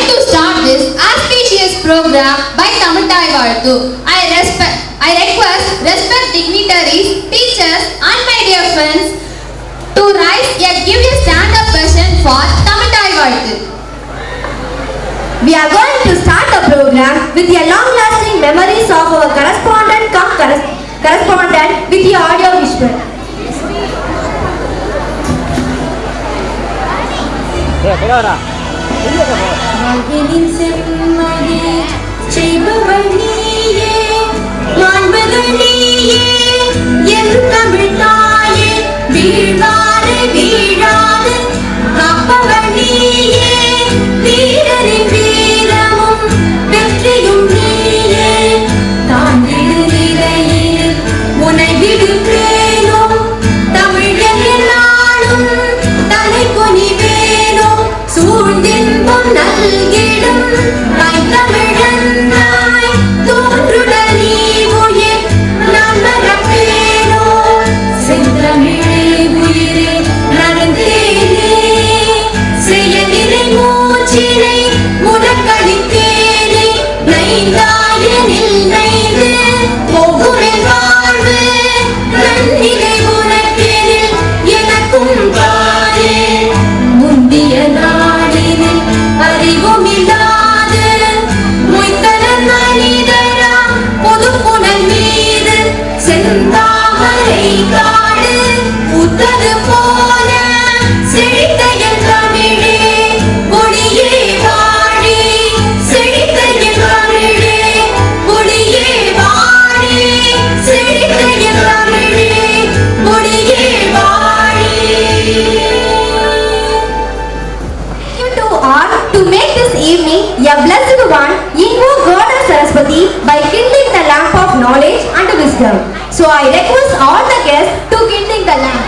to start this auspicious program by Tamil Thai Vazhathu. I request respect dignitaries, teachers and my dear friends to rise and give a stand-up version for Tamil Thai Vazhathu. We are going to start the program with the long-lasting memories of our correspondent with the audio visual. வாழ்வினின் செம்மதே செய்பவள் நீயே மாண்புகள் நீயே என் தமிழ் தாயே வீழ்வாரே வீழாது காப்பவள் நீயே வீரரின் வீரமும் வெற்றியும் நீயே தாண்டிடு நிலையில் உனை விடுப்பேனோ தமிழ் என்ற நாளும் தலை கொனிவேனோ சூழ்ந்தின்பம் நல்கிடும் தமிழன்னாய் தோன்றுடல் நீ உயிர் நான் மறப்பேனோ செந்தமிழே உயிரே நடந்தேனே செயலினை மூச்சினை முடக்களித்தேனே நைந்தாயனில் நைந்து போகுமென் வாழ்வு நன்னிலை உனக்கெனில் எனக்கும் பாரே முந்திய நாளினில் அறிவுமில்லாது மொய்த்தனர் மனிதரா பொதுப்புணல் மீது செந்தாமரை காடு புத்தது போல செழித்த என் தமிழே கொடியே வாழி செழித்த என் தமிழே கொடியே வாழி செழித்த என் தமிழே கொடியே வாழி. To make this evening a blessed one, invoke Goddess Saraswati by kindling the lamp of knowledge and wisdom. So I request all the guests to kindle the lamp.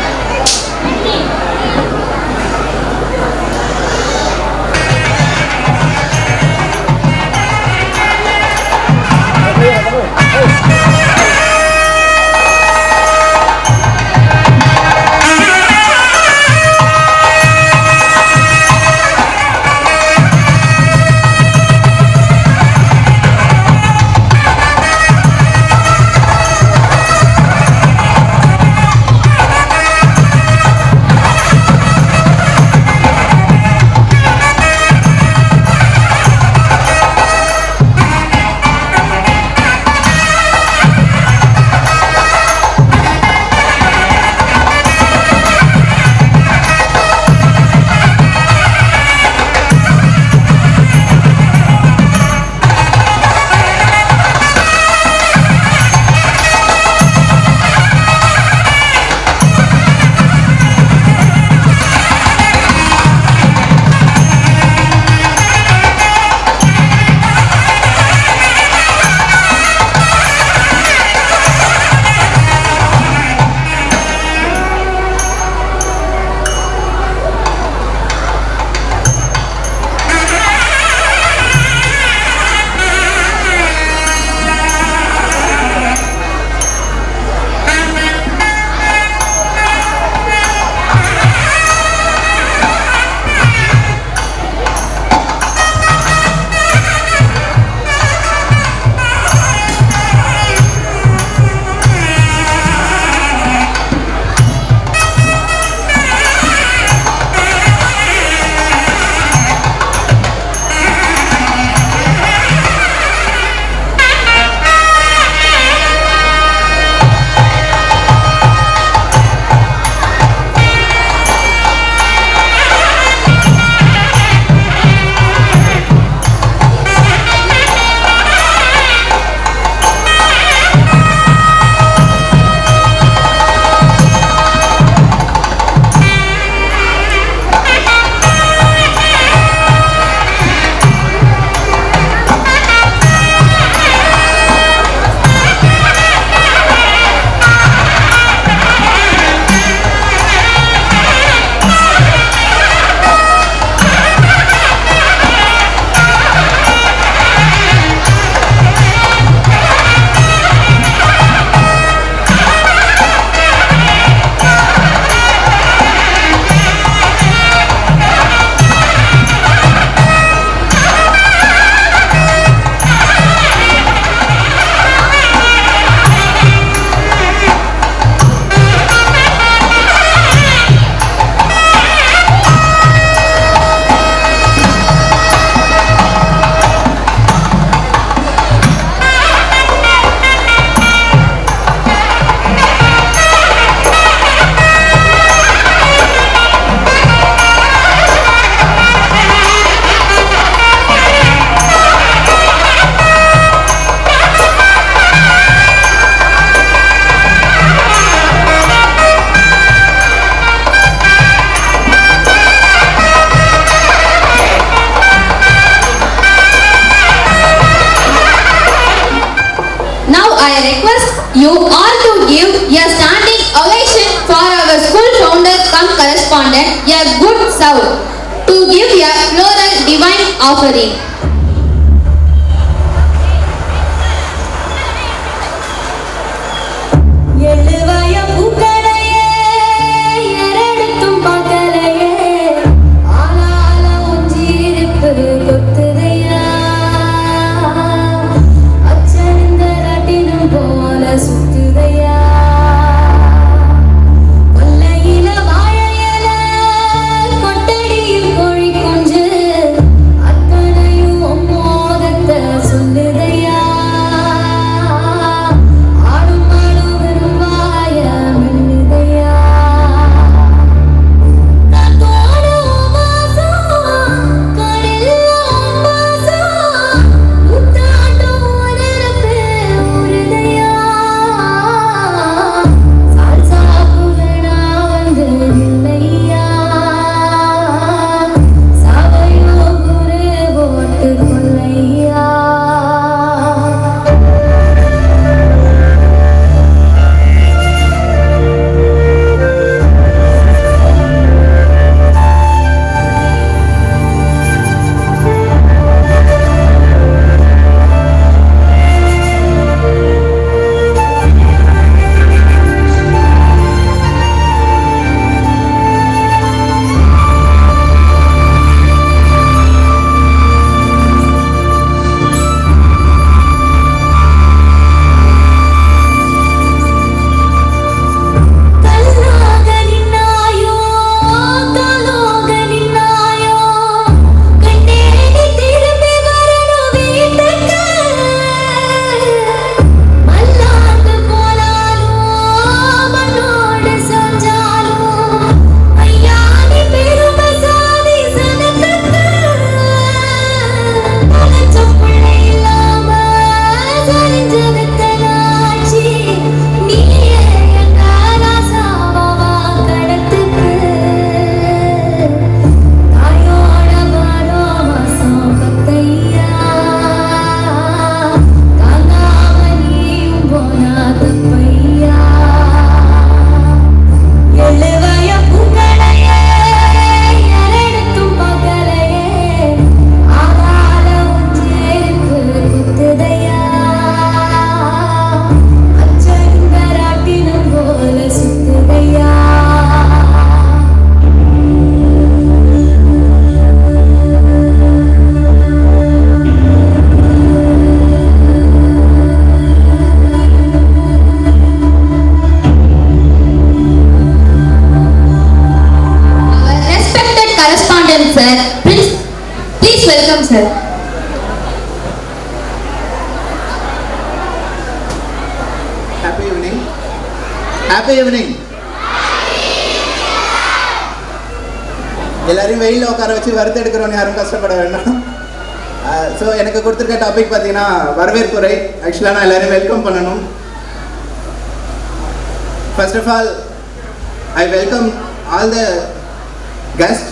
You all to give a standing ovation for our school founder cum correspondent, a good soul, to give a floral divine offering. Sir. Happy evening. Happy evening. எல்லாரையும் வெயிலில் உட்கார வச்சு வறுத்து எடுக்கிறோன்னு யாரும் கஷ்டப்பட வேண்டாம். So எனக்கு கொடுத்துருக்க டாபிக் பார்த்தீங்கன்னா வரவேற்புரை. ஆக்சுவலாக நான் எல்லாரையும் வெல்கம் பண்ணணும். First of all I welcome all the guest.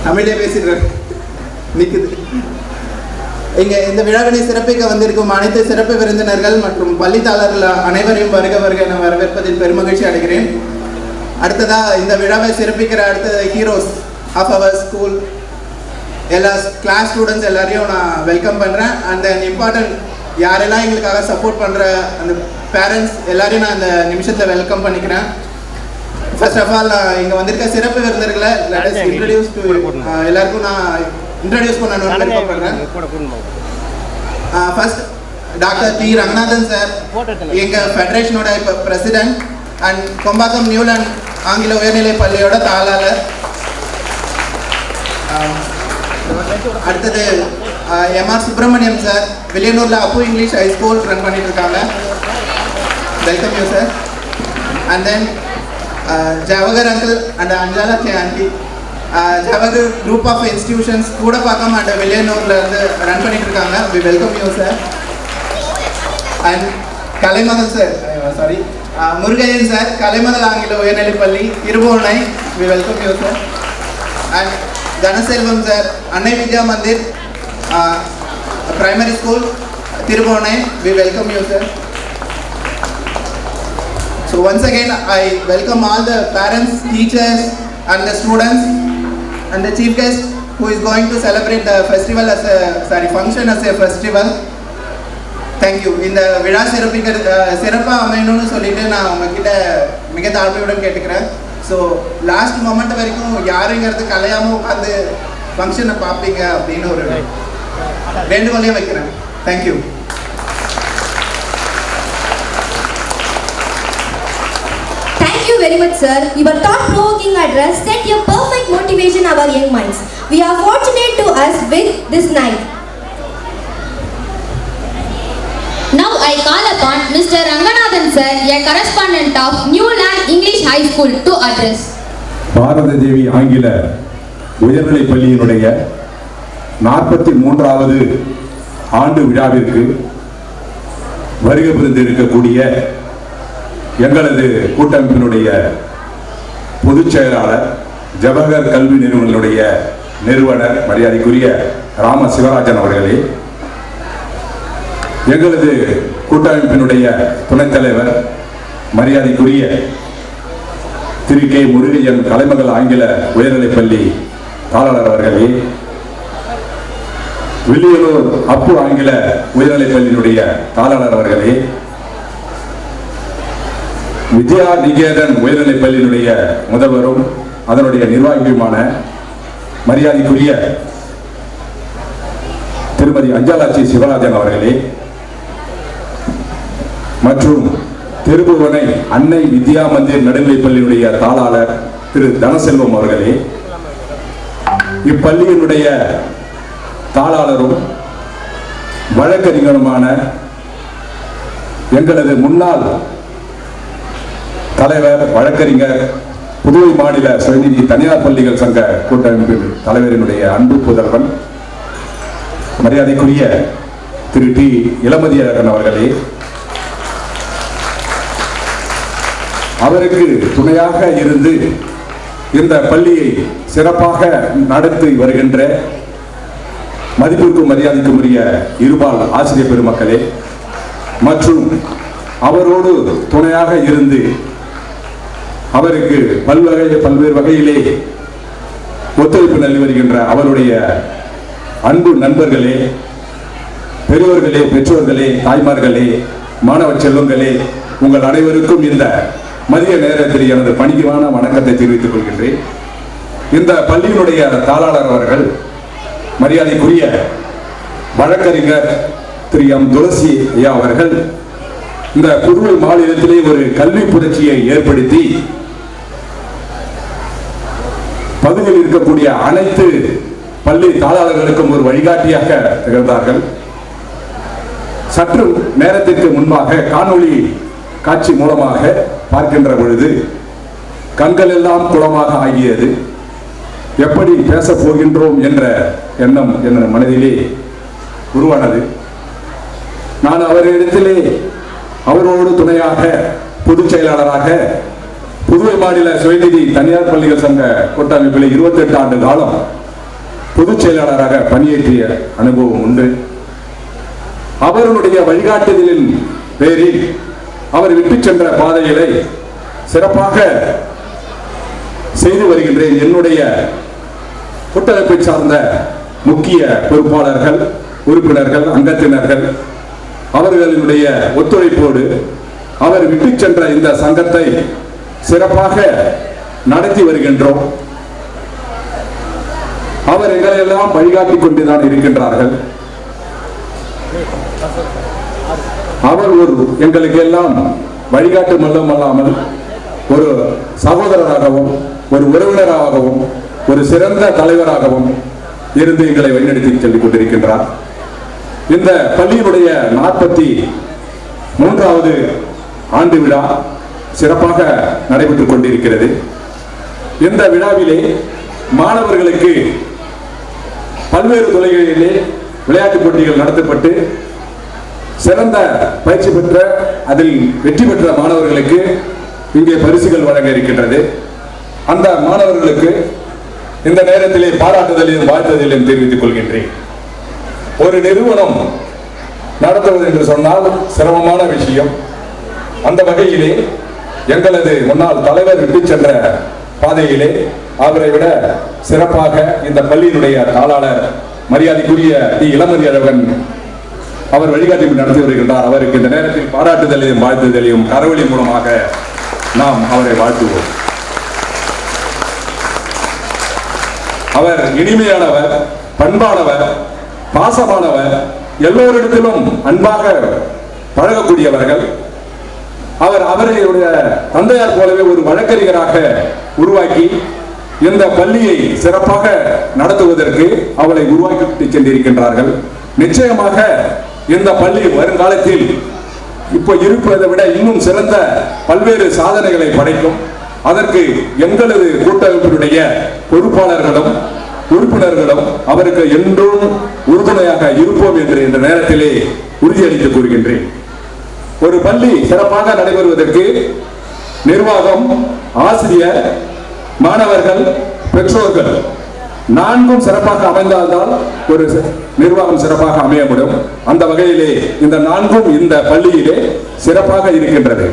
தமிழே பேசிடுறேன் நிற்குது. இங்கே இந்த விழாவினை சிறப்பிக்க வந்திருக்கும் அனைத்து சிறப்பு விருந்தினர்கள் மற்றும் பள்ளித்தாளர்கள் அனைவரையும் வருக வருக என வரவேற்பதில் பெருமகிழ்ச்சி அடைகிறேன். அடுத்ததாக இந்த விழாவை சிறப்பிக்கிற அடுத்த ஹீரோஸ் ஆஃப் அவர் ஸ்கூல் எல்லா கிளாஸ் ஸ்டூடெண்ட்ஸ் எல்லாரையும் நான் வெல்கம் பண்ணுறேன். அண்ட் தென் இம்பார்ட்டன்ட் யாரெல்லாம் எங்களுக்காக சப்போர்ட் பண்ணுற அந்த பேரண்ட்ஸ் எல்லாரையும் நான் அந்த நிமிஷத்தை வெல்கம் பண்ணிக்கிறேன். ஃபர்ஸ்ட் ஆஃப் ஆல் இங்கே வந்திருக்க சிறப்பு விருந்தினர்களை இன்ட்ரடியூஸ் டு எல்லாருக்கும் நான் இன்ட்ரடியூஸ் பண்ணணும்னு விருப்பப்படுறேன். First doctor D Ranganathan sir, எங்கள் ஃபெடரேஷனோட இப்போ பிரசிடென்ட் அண்ட் கொம்பாக்கம் நியூலாண்ட் ஆங்கில உயர்நிலை பள்ளியோட தாளாளர். அடுத்தது எம்ஆர் சுப்பிரமணியம் சார், வில்லியனூரில் Appu English high school run பண்ணிட்டு இருக்காங்க. Welcome you sir. And then Jawahar uncle and Anjala K aunty, Jawahar group of institutions Koodapakkam and வில்லியனூரில் இருந்து ரன் பண்ணிட்டு இருக்காங்க. We welcome you sir. And Kalaimagal sir, sorry Murugaiyan sir, Kalaimagal ஆங்கில உயர்நிலைப்பள்ளி Thirubuvanai, we welcome you sir. And Dhanaselvam sir, Annai Vidya Mandir primary school Tiruvone, we welcome you, sir. So once again, I welcome all the parents, teachers and the students and the chief guest who is going to celebrate the festival as a, function as a festival. Thank you. இந்த விழா சிறப்பாக அமையணும்னு சொல்லிட்டு நான் உங்ககிட்ட மிக தாழ்மையுடன் கேட்டுக்கிறேன். So last moment வரைக்கும் யாருங்கிறது கலையாமல் உட்காந்து ஃபங்க்ஷனை பார்ப்பீங்க அப்படின்னு ஒரு வேண்டுகோளையும் வைக்கிறேன். Thank you. Thank you very much, sir. Your thought-provoking address set a perfect motivation our young minds. We are fortunate to us with this night. Now I call upon Mr. Ranganathan sir, a correspondent of New Land English High School, to address. பாரத தேவி ஆங்கில உயர்நிலைப் பள்ளியினுடைய 43வது ஆண்டு விழாவிற்கு வருகை புரிந்து இருக்கக்கூடிய எங்களது கூட்டமைப்பினுடைய பொதுச் செயலாளர், ஜவஹர் கல்வி நிறுவனங்களுடைய நிறுவனர் மரியாதைக்குரிய ராம சிவராஜன் அவர்களே, எங்களது கூட்டமைப்பினுடைய துணைத் தலைவர் மரியாதைக்குரிய திரு கே முருகையன் கலைமகள் ஆங்கில உயர்நிலைப்பள்ளி தாளர் அவர்களே, வில்லியனூர் அப்பு ஆங்கில உயர்நிலைப்பள்ளியினுடைய தாளர் அவர்களே, வித்யா நிகேதன் உயர்நிலைப்பள்ளியினுடைய முதல்வரும் அதனுடைய நிர்வாகியுமான மரியாதைக்குரிய திருமதி அஞ்சாலாட்சி சிவராஜன் அவர்களே, மற்றும் திருபுவனை அன்னை வித்யா மந்திர் நடுநிலைப்பள்ளியினுடைய தாளாளர் திரு தனசெல்வம் அவர்களே, இப்பள்ளியினுடைய தாளாளரும் வழக்கறிஞருமான எங்களது முன்னாள் தலைவர் வழக்கறிஞர், புதுவை மாநில சுயநிதி தனியார் பள்ளிகள் சங்க கூட்டமைப்பின் தலைவரினுடைய அன்பு புதல்வன் மரியாதைக்குரிய திரு டி இளமதியழகன் அவர்களே, அவருக்கு துணையாக இருந்து இந்த பள்ளியை சிறப்பாக நடத்தி வருகின்ற மதிப்பிற்கும் மரியாதைக்கும் உரிய இருபால் ஆசிரியர் பெருமக்களே, மற்றும் அவரோடு துணையாக இருந்து அவருக்கு பல்வேறு வகையிலே ஒத்துழைப்பு நல்கி வருகின்ற அவருடைய அன்பு நண்பர்களே, பெரியோர்களே, பெற்றோர்களே, தாய்மார்களே, மாணவ செல்வங்களே, உங்கள் அனைவருக்கும் இந்த மதிய நேரத்தில் எனது பணிவான வணக்கத்தை தெரிவித்துக் கொள்கின்றேன். இந்த பள்ளியினுடைய தாளாளர் அவர்கள் மரியாதைக்குரிய வழக்கறிஞர் திரு எம் துளசி ஐயா அவர்கள் இந்த புதுவை மாநிலத்திலே ஒரு கல்வி புரட்சியை ஏற்படுத்தி பகுதியில் இருக்கக்கூடிய அனைத்து பள்ளி தாளாளர்களுக்கும் ஒரு வழிகாட்டியாக திகழ்ந்தார்கள். சற்று நேரத்திற்கு முன்பாக காணொளி காட்சி மூலமாக பார்க்கின்ற பொழுது கண்கள் எல்லாம் குளமாக ஆகியது. எப்படி பேச போகின்றோம் என்ற எண்ணம் என் மனதிலே உருவானது. நான் அவரிடத்திலே அவரோடு துணையாக பொதுச் செயலாளராக புதுவை மாநில சுயநிதி தனியார் பள்ளிகள் சங்க கூட்டமைப்பில் 28 ஆண்டு காலம் பொதுச் செயலாளராக பணியேற்றிய அனுபவம் உண்டு. அவருடைய வழிகாட்டுதலின் பேரில் அவர் விட்டு சென்ற பாதைகளை சிறப்பாக செய்து வருகின்றேன். என்னுடைய கூட்டமைப்பை சார்ந்த முக்கிய பொறுப்பாளர்கள், உறுப்பினர்கள், அங்கத்தினர்கள் அவர்களுடைய ஒத்துழைப்போடு அவர் விட்டு சென்ற இந்த சங்கத்தை சிறப்பாக நடத்தி வருகின்றோம். அவர் எங்களை எல்லாம் வழிகாட்டிக் கொண்டுதான் இருக்கின்றார்கள். அவர் எங்களுக்கு எல்லாம் வழிகாட்டு மட்டுமல்லாமல் ஒரு சகோதரராகவும் ஒரு உறவினராகவும் ஒரு சிறந்த தலைவராகவும் இருந்து எங்களை வழிநடத்தி சொல்லிக் கொண்டிருக்கின்றார். இந்த பள்ளியினுடைய 43வது ஆண்டு விழா சிறப்பாக நடைபெற்றுக் கொண்டிருக்கிறது. இந்த விழாவிலே மாணவர்களுக்கு பல்வேறு துறைகளிலே விளையாட்டுப் போட்டிகள் நடத்தப்பட்டு சிறந்த பயிற்சி பெற்ற அதில் வெற்றி பெற்ற மாணவர்களுக்கு இங்கே பரிசுகள் வழங்க இருக்கின்றது. அந்த மாணவர்களுக்கு இந்த நேரத்திலே பாராட்டுதலையும் வாழ்த்துதலையும் தெரிவித்துக் கொள்கின்றேன். ஒரு நிறுவனம் நடத்துவது என்று சொன்னால் சிரமமான விஷயம். அந்த வகையிலே எங்களது முன்னாள் தலைவர் விட்டு சென்ற பாதையிலே அவரை விட சிறப்பாக இந்த பள்ளியினுடைய தாளாளர் மரியாதைக்குரிய டி இளமதி அழகன் அவர் வழிகாட்டி நடத்தி வருகின்றார். அவருக்கு இந்த நேரத்தில் பாராட்டுதலையும் வாழ்த்துதலையும் கரவொலி மூலமாக நாம் அவரை வாழ்த்துவோம். அவர் இனிமையானவர், பண்பானவர், பாசமானவர், எல்லோரிடத்திலும் அன்பாக பழகக்கூடியவர்கள். அவருடைய தந்தையார் போலவே ஒரு வழக்கறிஞராக உருவாக்கி இந்த பள்ளியை சிறப்பாக நடத்துவதற்கு அவளை உருவாக்கி சென்றிருக்கின்றார்கள். நிச்சயமாக இந்த பள்ளி வருங்காலத்தில் இப்போ இருப்பதை விட இன்னும் சிறந்த பல்வேறு சாதனைகளை படைக்கும். அதற்கு எங்களது கூட்டமைப்பினுடைய பொறுப்பாளர்களும் உறுப்பினர்களும் அவருக்கு என்றும் உறுதுணையாக இருப்போம் என்று இந்த நேரத்திலே உறுதியளித்து கூறுகின்றேன். ஒரு பள்ளி சிறப்பாக நடைபெறுவதற்கு நிர்வாகம், ஆசிரியர், மாணவர்கள், பெற்றோர்கள் நான்கும் சிறப்பாக அமைந்தால்தான் ஒரு நிர்வாகம் சிறப்பாக அமைய முடியும். அந்த வகையிலே இந்த நான்கும் இந்த பள்ளியிலே சிறப்பாக இருக்கின்றது.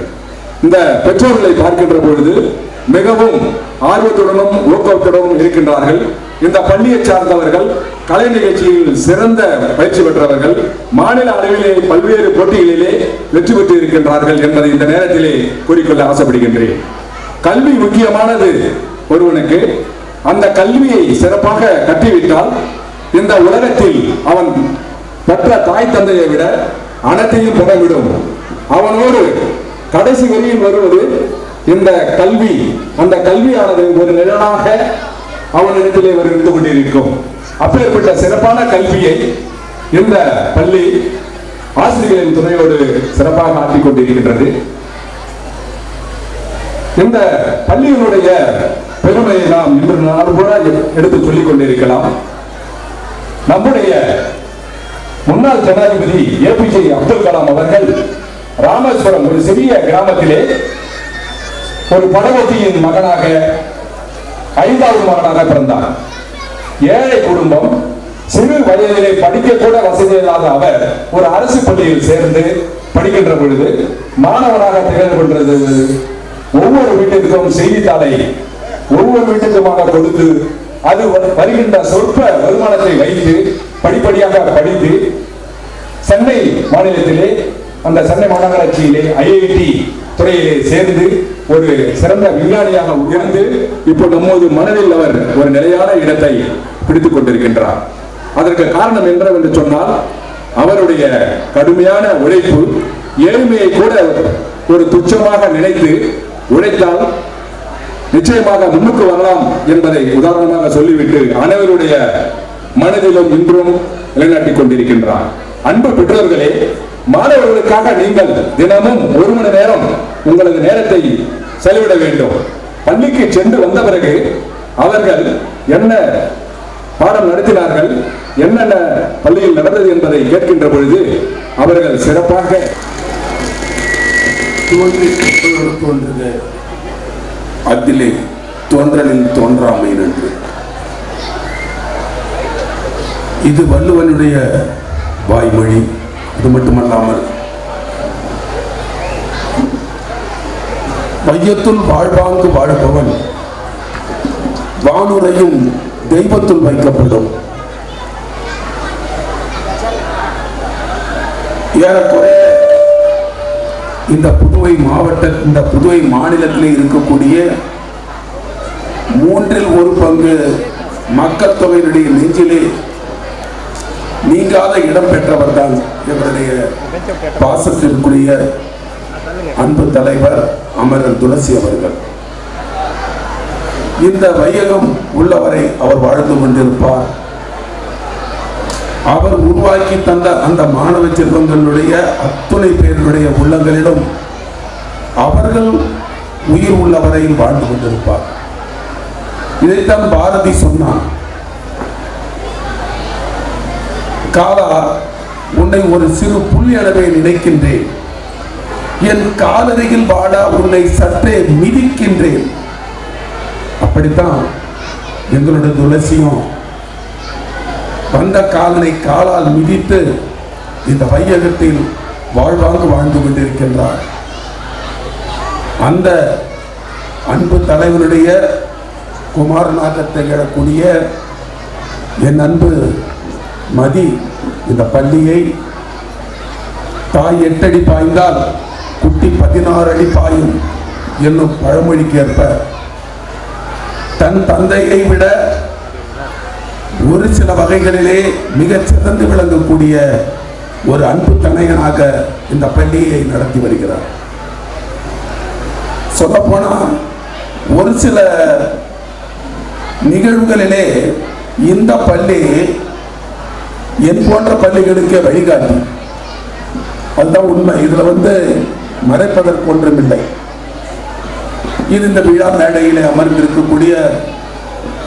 இந்த பெற்றோர்களை பார்க்கின்ற பொழுது மிகவும் ஆர்வத்துடனும் ஊக்கத்துடனும் இருக்கின்றார்கள். இந்த பள்ளியை சார்ந்தவர்கள் கலை நிகழ்ச்சியில் சிறந்த பயிற்சி பெற்றவர்கள், மாநில அளவிலே பல்வேறு போட்டிகளிலே வெற்றி பெற்று இருக்கின்றார்கள் என்பதை இந்த நேரத்திலே கூறிக்கொள்ள ஆசைப்படுகின்றேன். கல்வி முக்கியமானது. ஒருவனுக்கு அந்த கல்வியை சிறப்பாக கட்டிவிட்டால் இந்த உலகத்தில் அவன் பெற்ற தாய் தந்தையை விட அனைத்தையும் பெறவிடும். அவனோடு கடைசி வரியில் வருவது இந்த கல்வி. அந்த கல்வியானது ஒரு நிழலாக அவனிடத்திலே இருந்து கொண்டிருக்கும். அப்பேற்பட்ட சிறப்பான கல்வியை இந்த பள்ளி ஆசிரியர்களின் துணையோடு சிறப்பாக ஆற்றிக் கொண்டிருக்கின்றது. இந்த பள்ளியினுடைய பெருமையை நாம் இன்று நாள் கூட எடுத்து சொல்லிக் கொண்டிருக்கலாம். நம்முடைய முன்னாள் ஜனாதிபதி APJ அப்துல் கலாம் அவர்கள் ராமேஸ்வரம் ஒரு சிறிய கிராமத்திலே ஒரு படகோட்டியின் மகனாக 5வது மகனாக பிறந்தார். ஏழை குடும்பம், சிறு வயதிலே படிக்க கூட வசதி இல்லாத அவர் ஒரு அரசு பள்ளியில் சேர்ந்து படிக்கின்ற பொழுது மாணவனாக திகழ்கின்றது. ஒவ்வொரு வீட்டிற்கும் செய்தித்தாளை ஒவ்வொரு வீட்டுக்குமாக கொடுத்து அது வருகின்ற சொற்ப வருமானத்தை வைத்து படிப்படியாக படித்து சென்னை மாநிலத்திலே அந்த சென்னை மாநகராட்சியிலே IIT துறையிலே சேர்ந்து ஒரு சிறந்த விஞ்ஞானியாக உயர்ந்து இப்போ நம்மோடு மனதில் அவர் ஒரு நிலையான இடத்தை பிடித்துக் கொண்டிருக்கின்றார். அதற்கு காரணம் என்னவென்று சொன்னால் அவருடைய கடுமையான உழைப்பு. ஏழ்மையை கூட ஒரு துச்சமாக நினைத்து உழைத்தால் நிச்சயமாக முன்னுக்கு வரலாம் என்பதை உதாரணமாக சொல்லிவிட்டு அனைவருடைய மனதிலும் இன்றும் நிலைநாட்டிக் கொண்டிருக்கின்றார். அன்பு பெற்றோர்களே, மாணவர்களுக்காக நீங்கள் தினமும் 1 மணி நேரம் உங்களது நேரத்தை செலவிட வேண்டும். பள்ளிக்கு சென்று வந்த பிறகு அவர்கள் என்ன பாடம் நடத்தினார்கள், என்னென்ன பள்ளியில் நடந்தது என்பதை கேட்கின்ற பொழுது அவர்கள் சிறப்பாக தோன்றுக அதிலே தோன்றலில் தோன்றாமை நன்று. இது வள்ளுவனுடைய வாய்மொழி. அது மட்டுமல்லாமல் வையத்துள் வாழ்வாங்கு வாழ்பவன் வானுரையும் தெய்வத்துள் வைக்கப்படும். ஏறக்குறைய இந்த புதுவை மாநிலத்திலே இருக்கக்கூடிய 1/3 பங்கு மக்கள் தொகையினுடைய நெஞ்சிலே நீங்காத இடம் பெற்றவர் தான் இவருடைய பாசத்திற்குரிய அன்பு தலைவர் அமரர் துளசி அவர்கள். இந்த வையகம் உள்ளவரை அவர் வாழ்ந்து கொண்டிருப்பார். அவர் உருவாக்கி தந்த அந்த மாணவ செல்வங்களுடைய அத்துணை பேருடைய உள்ளங்களிலும் அவர்கள் உயிர் உள்ளவரையில் வாழ்ந்து கொண்டிருப்பார். இதைத்தான் பாரதி சொன்னார். காலா, உன்னை ஒரு சிறு புள்ளி அளவை நினைக்கின்றேன், என் காலருகில் வாடா உன்னை சற்றே மிதிக்கின்றேன். அப்படித்தான் எங்களுடைய துளசியும் வந்த காலனை காலால் மிதித்து இந்த வையகத்தில் வாழ்வாங்கு வாழ்ந்து கொண்டிருக்கின்றார். அந்த அன்பு தலைவருடைய குமாரனாக திகழக்கூடிய என் அன்பு மதி இந்த பள்ளியை தாய் 8 அடி பாய்ந்தால் குட்டி 16 அடி பாயும் என்னும் பழமொழிக்கு ஏற்ப தன் தந்தையை விட ஒரு சில வகைகளிலே மிகச் சிறந்து விளங்கக்கூடிய ஒரு அன்பு தனையனாக இந்த பள்ளியை நடத்தி வருகிறார். சொல்லப்போனால் ஒரு சில நிகழ்வுகளிலே இந்த பள்ளி என் போன்ற பள்ளிகளுக்கே வழிகாட்டி. அதுதான் உண்மை. இதுல மறைப்பதற்கு ஒன்றுமில்லை. இது இந்த விழா மேடையிலே அமர்ந்திருக்கக்கூடிய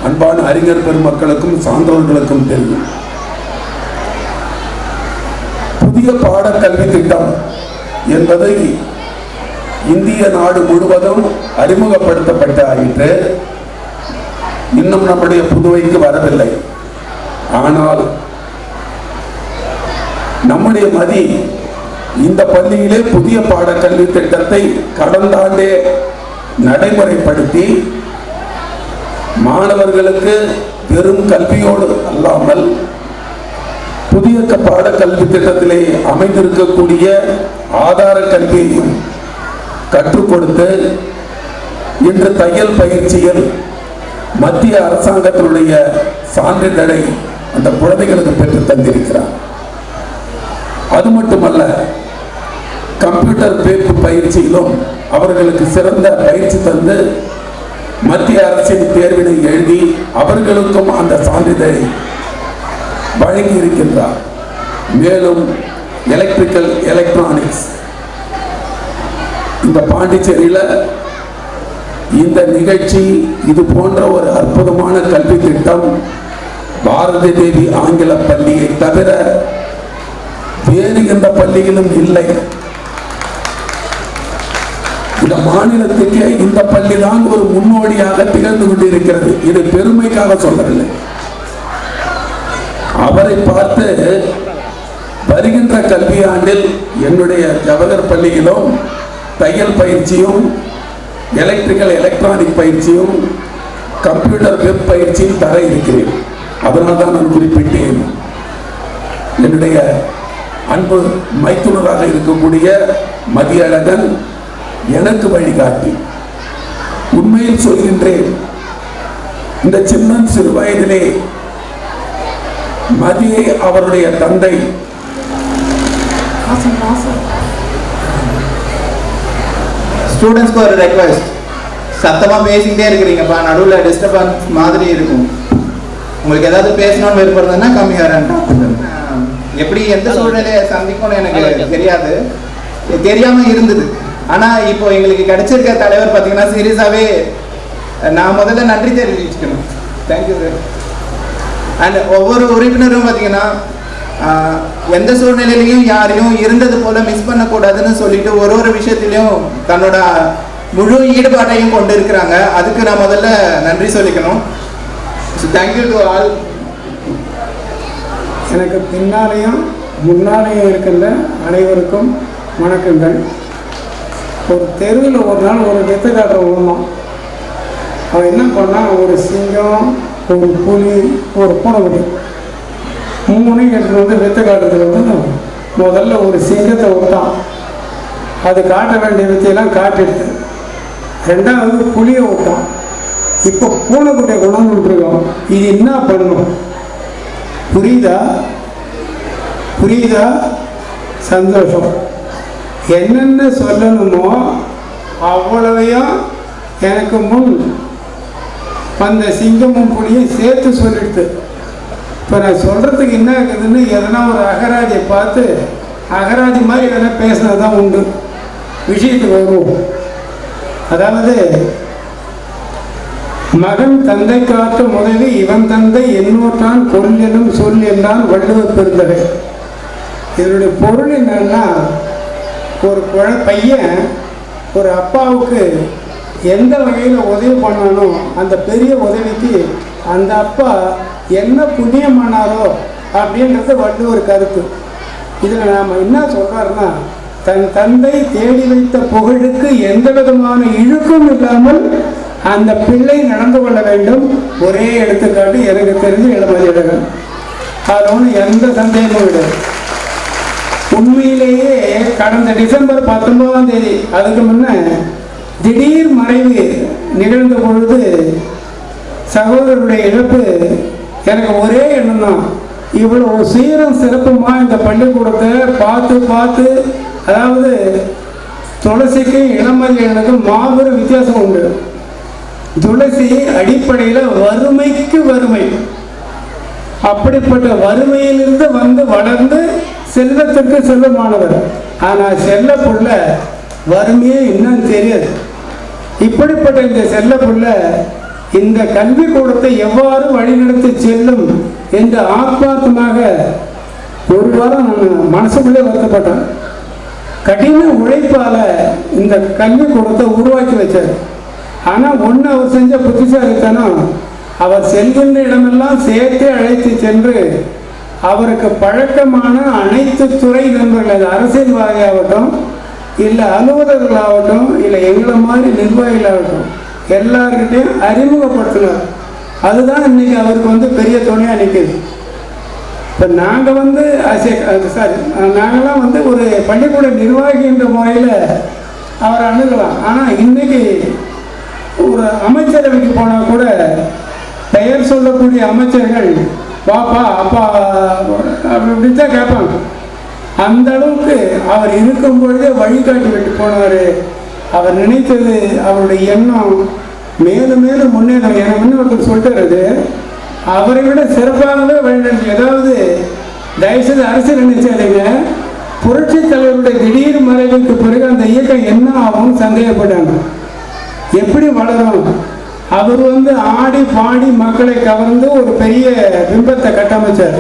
அன்பான அறிஞர் பெருமக்களுக்கும் சான்றோர்களுக்கும் தெரியும். புதிய பாடக்கல்வி திட்டம் என்பதை இந்திய நாடு முழுவதும் அறிமுகப்படுத்தப்பட்ட ஆயிற்று. இன்னும் நம்முடைய புதுவைக்கு வரவில்லை. ஆனால் நம்முடைய மதி இந்த பள்ளியிலே புதிய பாடக்கல்வி திட்டத்தை கடந்த ஆண்டே நடைமுறைப்படுத்தி மாணவர்களுக்கு பெரும் கல்வியோடு அல்லாமல் புதிய பாடக்கல்வி திட்டத்திலே அமைந்திருக்கக்கூடிய ஆதார கல்வியையும் கற்றுக் கொடுத்து இன்று தையல் பயிற்சியில் மத்திய அரசாங்கத்தினுடைய சான்றிதழை அந்த குழந்தைகளுக்கு பெற்று தந்திருக்கிறார். அது மட்டுமல்ல, கம்ப்யூட்டர் பேர்ப்பு பயிற்சியிலும் அவர்களுக்கு சிறந்த பயிற்சி தந்து மத்திய அரசின் தேர்வினை எழுதி அவர்களுக்கும் அந்த சான்றிதழை வழங்கி இருக்கின்றார். மேலும் எலக்ட்ரிக்கல் எலக்ட்ரானிக்ஸ் இந்த பாண்டிச்சேரியில் இந்த நிகழ்ச்சி, இது போன்ற ஒரு அற்புதமான கல்வி திட்டம் பாரதி தேவி ஆங்கில பள்ளியை தவிர வேறு எந்த பள்ளியிலும் இல்லை. இந்த மாநிலத்துக்கு இந்த பள்ளி தான் ஒரு முன்னோடியாக திகழ்ந்து கொண்டிருக்கிறது. இது பெருமைக்காக சொல்லவில்லை. அவரை பார்த்து வருகின்ற கல்வியாண்டில் என்னுடைய ஜவஹர் பள்ளியிலும் தையல் பயிற்சியும் எலக்ட்ரிக்கல் எலக்ட்ரானிக் பயிற்சியும் கம்ப்யூட்டர் வெப் பயிற்சியும் தர இருக்கிறேன். அதனால் தான் நான் குறிப்பிட்டேன். என்னுடைய அன்பு மைத்துனராக இருக்கக்கூடிய மதியழகன் எனக்கு வழிகாட்டி. உண்மையில் சொல்கின்றேன், இந்த சின்ன சிறு வயதிலே மதியை அவருடைய தந்தை ஸ்டூடெண்ட்ஸ்க்கு ஒரு ரெக்வெஸ்ட், சத்தமா பேசிக்கிட்டே இருக்கிறீங்கப்பா, நடுவில் டிஸ்டர்பன்ஸ் மாதிரி இருக்கும். உங்களுக்கு ஏதாவது பேசணும்னு விருப்பம் இருந்ததுன்னா கம்மியாக எப்படி எந்த சூழ்நிலையை சந்திக்கும்னு எனக்கு தெரியாது, தெரியாம இருந்தது. ஆனா இப்போ எங்களுக்கு கிடைச்சிருக்க தலைவர் பார்த்தீங்கன்னா சீரியஸாவே நான் முதல்ல நன்றி தெரிவிச்சுக்கணும். Thank you sir. அண்ட் ஒவ்வொரு உறுப்பினரும் பார்த்தீங்கன்னா எந்த சூழ்நிலையிலையும் யாரையும் இருந்தது போல மிஸ் பண்ணக்கூடாதுன்னு சொல்லிட்டு ஒரு விஷயத்திலையும் தன்னோட முழு ஈடுபாட்டையும் கொண்டு இருக்கிறாங்க. அதுக்கு நான் முதல்ல நன்றி சொல்லிக்கணும். Thank you to all. எனக்கு பின்னாலேயும் முன்னாலேயும் இருக்கின்ற அனைவருக்கும் வணக்கங்கள். ஒரு தெருவில் ஒரு நாள் ஒரு வெத்துக்காட்டை ஓடணும். அவன் என்ன பண்ணான், ஒரு சிங்கம், ஒரு புலி, ஒரு பூனைக்குட்டி மூணையும் எடுத்துகிட்டு வெத்துக்காட்டத்தில் முதல்ல ஒரு சிங்கத்தை விட்டான். அது காட்ட வேண்டிய வித்தையெல்லாம் காட்டிடுது. ரெண்டாவது புலியை விட்டான். இப்போ பூனைக்குட்டியை கொண்டாந்து விட்டுருக்கோம். இது என்ன பண்ணணும்? புரியுதா? சந்தோஷம். என்னென்ன சொல்லணுமோ அவ்வளவையும் எனக்கு முன் அந்த சிங்கமும் புலியும் சேர்த்து சொல்லிடுது. இப்போ நான் சொல்கிறதுக்கு என்ன இருக்குதுன்னு எதனா ஒரு அகராதியை பார்த்து அகராதி மாதிரி எதனா பேசினது தான் உண்டு. விஷயத்துக்கு வருவோம். அதாவது மகன் தந்தை காட்டும் உதவி இவன் தந்தை என்னோட்டான் கொல்லெனும் சொல் என்றான் வள்ளுவர் பெருந்தகை. இதனுடைய பொருள் என்னன்னா, ஒரு பையன் ஒரு அப்பாவுக்கு எந்த வகையில் உதவி பண்ணானோ அந்த பெரிய உதவிக்கு அந்த அப்பா என்ன புண்ணியம் பண்ணாரோ அப்படின்றது வள்ளுவர் கருத்து. இதில் நாம் என்ன சொல்கிறாருன்னா, தன் தந்தை தேடி வைத்த புகழுக்கு எந்த விதமான இழுக்கும் இல்லாமல் அந்த பிள்ளை நடந்து கொள்ள வேண்டும். ஒரே எடுத்துக்காட்டு எனக்கு தெரிஞ்சு இளமதி அழகன். அதில் ஒன்றும் எந்த சந்தேகமும் கிடையாது. உண்மையிலேயே கடந்த டிசம்பர் 19ஆம் தேதி, அதுக்கு முன்ன திடீர் மறைவு நிகழ்ந்த பொழுது சகோதரருடைய இழப்பு எனக்கு ஒரே எண்ணம் தான், இவ்வளோ சீரம் சிறப்புமா இந்த பள்ளிக்கூடத்தை பார்த்து அதாவது துளசிக்கும் இளமதியனுக்கும் மாபெரும் வித்தியாசம் உண்டு. துளசி அடிப்படையில் வறுமைக்கு வறுமை, அப்படிப்பட்ட வறுமையிலிருந்து வந்து வளர்ந்து செல்வத்திற்கு செல்வமானவர். ஆனால் செல்ல புள்ள வறுமையே இன்னும் தெரியாது. இப்படிப்பட்ட இந்த செல்ல புள்ள இந்த கல்விக்கூடத்தை எவ்வாறு வழிநடத்தி செல்லும் என்று ஆத்மார்த்தமாக ஒரு வாரம் நான் மனசுக்குள்ளே வருத்தப்பட்டேன். கடின உழைப்பால் இந்த கல்விக்கூடத்தை உருவாக்கி வச்சார். ஆனால் ஒன்று அவர் செஞ்ச புத்திசாலித்தனம், அவர் செல்கின்ற இடமெல்லாம் சேர்த்து அழைத்து சென்று அவருக்கு பழக்கமான அனைத்து துறை நண்பர்கள், அரசியல்வாதியாகட்டும் இல்லை அலுவலர்களாகட்டும் இல்லை எங்களை மாதிரி நிர்வாகிகளாகட்டும் எல்லார்கிட்டையும் அறிமுகப்படுத்தினார். அதுதான் இன்னைக்கு அவருக்கு வந்து பெரிய துணையாக நிற்குது. இப்போ நாங்கள் வந்து நாங்களாம் வந்து ஒரு பள்ளிக்கூட நிர்வாகி என்ற முறையில் அவரை அணுகலாம். ஆனால் இன்னைக்கு ஒரு அமைச்சரவைக்கு போனால் கூட பெயர் சொல்லக்கூடிய அமைச்சர்கள் பாப்பா அப்பா அப்படி தான் கேட்பாங்க. அந்த அளவுக்கு அவர் இருக்கும் பொழுதே வழிகாட்டி விட்டு போனார். அவர் நினைத்தது, அவருடைய எண்ணம் மேலும் மேலும் முன்னேறும். எனக்கு முன்ன ஒருத்தர் சொல்லிட்டு அவரை விட சிறப்பாகவே வழிநடத்தி, அதாவது தயவுசெய்து அரசியல் நினைச்சாருங்க, புரட்சி தலைவருடைய திடீர் மறைவுக்கு பிறகு அந்த இயக்கம் என்ன ஆகும் சந்தேகப்பட்டாங்க. எப்படி வளரும்? அவர் வந்து ஆடி பாடி மக்களை கவர்ந்து ஒரு பெரிய பிம்பத்தை கட்டமைச்சார்.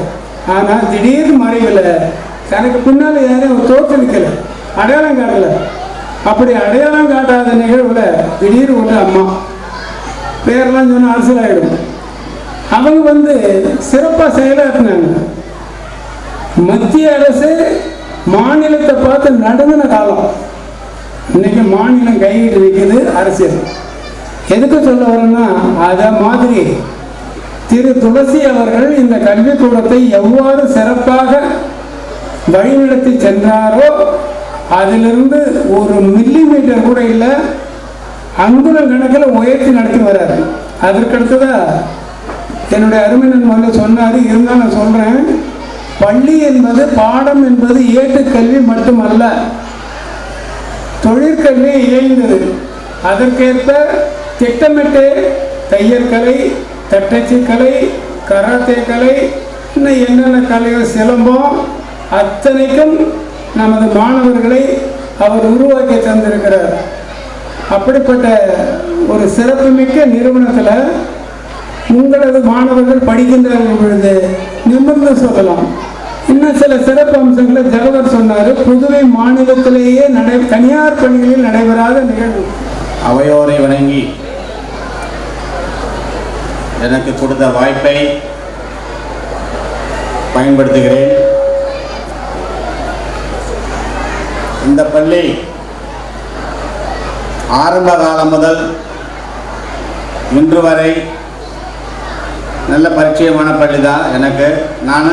ஆனால் திடீர் மறைவில் தனக்கு பின்னால் யாரையும் தோற்றளிக்கலை, அடையாளம் காட்டலை. அப்படி அடையாளம் காட்டாத நிகழ்வில் திடீர் ஒரு அம்மா பேரெல்லாம் சொன்ன அரசியலாகிடும். அவங்க வந்து சிறப்பாக செயலாற்றினாங்க. மத்திய அரசு மாநிலத்தை பார்த்து நடுங்கின காலம். இன்னைக்கு மாநிலம் கையிட்டு இருக்குது அரசியல். எதுக்கு சொல்ல வரேன்னா, அதை மாதிரி திரு துளசி அவர்கள் இந்த கல்விக்கூடத்தை எவ்வாறு சிறப்பாக வழிநடத்தி சென்றாரோ அதிலிருந்து ஒரு மில்லிமீட்டர் கூட இல்லை, அங்குலம் கணக்கில் உயர்த்தி நடத்தி வர்றாரு. அதற்கடுத்ததான் என்னுடைய அருமை நண்பர்கள் சொன்னார். இருந்தால் நான் சொல்கிறேன், பள்ளி என்பது பாடம் என்பது ஏட்டுக்கல்வி மட்டுமல்ல, தொழிற்கல்வி இயைந்தது. அதற்கேற்ப திட்டமிட்டு தையற்கலை, தட்டச்சி கலை, கராத்தே கலை, இன்னும் என்னென்ன கலைகள் சிலம்பம் அத்தனைக்கும் நமது மாணவர்களை அவர் உருவாக்கி தந்திருக்கிறார். அப்படிப்பட்ட ஒரு சிறப்புமிக்க நிறுவனத்தில் உங்களது மாணவர்கள் படிக்கின்றார்கள் பொழுது நிமிர்ந்து சொல்லலாம். இன்னும் சில சிறப்பு அம்சங்களை ஜகவர் சொன்னார். புதுவை மாநிலத்திலேயே தனியார் பள்ளிகளில் நடைபெறாத நிகழ்வு. அவையோரை வணங்கி எனக்கு கொடுத்த வாய்ப்பை பயன்படுத்துகிறேன். இந்த பள்ளி ஆரம்ப காலம் முதல் இன்று வரை நல்ல பரிச்சயமான பள்ளி தான் எனக்கு. நான்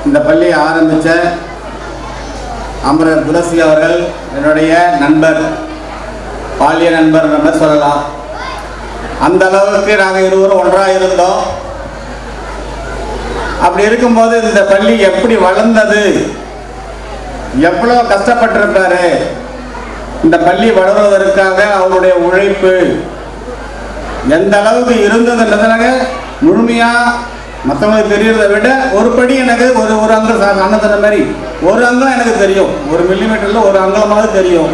இந்த பள்ளியை ஆரம்பித்த அமரர் துளசி அவர்கள் என்னுடைய நண்பர், பாலிய நண்பர் நம்ம சொல்லலாம். அந்த அளவுக்கு நாங்கள் இருவரும் ஒன்றாக இருந்தோம். அப்படி இருக்கும்போது இந்த பள்ளி எப்படி வளர்ந்தது, எவ்வளோ கஷ்டப்பட்டிருப்பாரு, இந்த பள்ளி வளர்வதற்காக அவருடைய உழைப்பு எந்த அளவுக்கு இருந்ததுன்றதுனால முழுமையாக மற்றவங்களுக்கு தெரியறதை விட ஒரு படி எனக்கு ஒரு அங்கம் அண்ணன் சொன்ன மாதிரி ஒரு அங்கம் எனக்கு தெரியும், ஒரு மில்லிமீட்டரில் ஒரு அங்கலமாவது தெரியும்.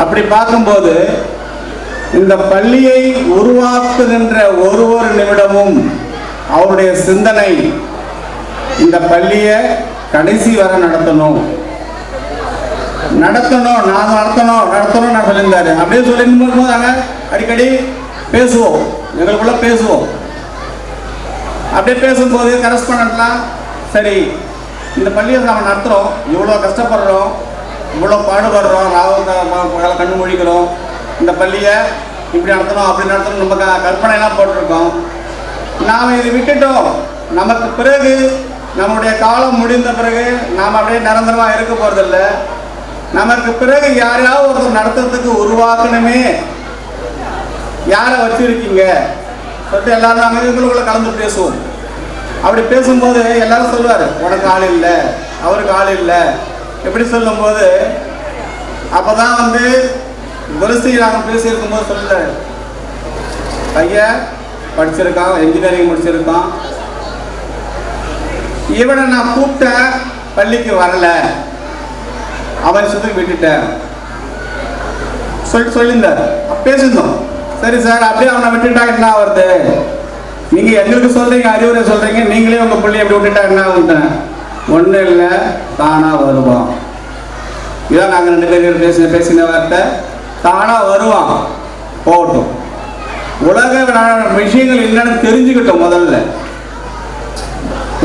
அப்படி பார்க்கும்போது இந்த பள்ளியை உருவாக்குகின்ற ஒரு நிமிடமும் அவருடைய சிந்தனை இந்த பள்ளியை கடைசி வரை நடத்தணும் நான் சொல்லியிருந்தாரு. அப்படியே சொல்லியிருக்கும் போது நாங்கள் அடிக்கடி பேசுவோம், எங்களுக்குள்ள பேசுவோம். அப்படியே பேசும்போது கரஸ்பாண்டெலாம் சரி இந்த பள்ளியை நம்ம நடத்துகிறோம், இவ்வளோ கஷ்டப்படுறோம், இவ்வளோ பாடுபடுறோம், ராவு கண்ணு மொழிக்கிறோம், இந்த பள்ளியை இப்படி நடத்தணும் அப்படி நடத்தணும் நம்ம கற்பனைலாம் போட்டிருக்கோம். நாம் இதை விட்டுட்டோம். நமக்கு பிறகு நம்முடைய காலம் முடிந்த பிறகு நாம் அப்படியே நிரந்தரமாக இருக்க போகிறதில்ல. நமக்கு பிறகு யாரையாவது ஒருத்தர் நடத்துறதுக்கு உருவாக்கணுமே, யாரை வச்சுருக்கீங்க சொல்லிட்டு எல்லாரும் நாங்கள் இவங்களுக்குள்ள கலந்து பேசுவோம். அப்படி பேசும்போது எல்லாரும் சொல்லுவார், உனக்கு ஆள் இல்லை, அவருக்கு ஆள் இல்லை. எப்படி சொல்லும்போது அப்போ தான் வந்து துளசி நாங்கள் பேசியிருக்கும்போது சொல்லுறாரு, பையன் படிச்சிருக்கான், என்ஜினியரிங் முடிச்சிருக்கான், இவனை நான் கூப்பிட்டேன், பள்ளிக்கு வரல, அவன் சுற்றி விட்டுட்டேன் சொல்லியிருந்தார். பேசியிருந்தோம். சரி சார், அப்படியே அவனை விட்டுட்டா என்ன ஆகுறது? நீங்கள் எங்களுக்கு சொல்கிறீங்க, அறிவுரை சொல்கிறீங்க, நீங்களே உங்கள் பிள்ளை எப்படி விட்டுட்டா என்ன ஆகுதுன்னு. ஒன்றும் இல்லை, தானாக வருவான். இதான் நாங்கள் 2 பேரும் பேசின வார்த்தை. தானாக வருவான், போகட்டும். உலக விஷயங்கள் என்னன்னு தெரிஞ்சுக்கிட்டோம். முதல்ல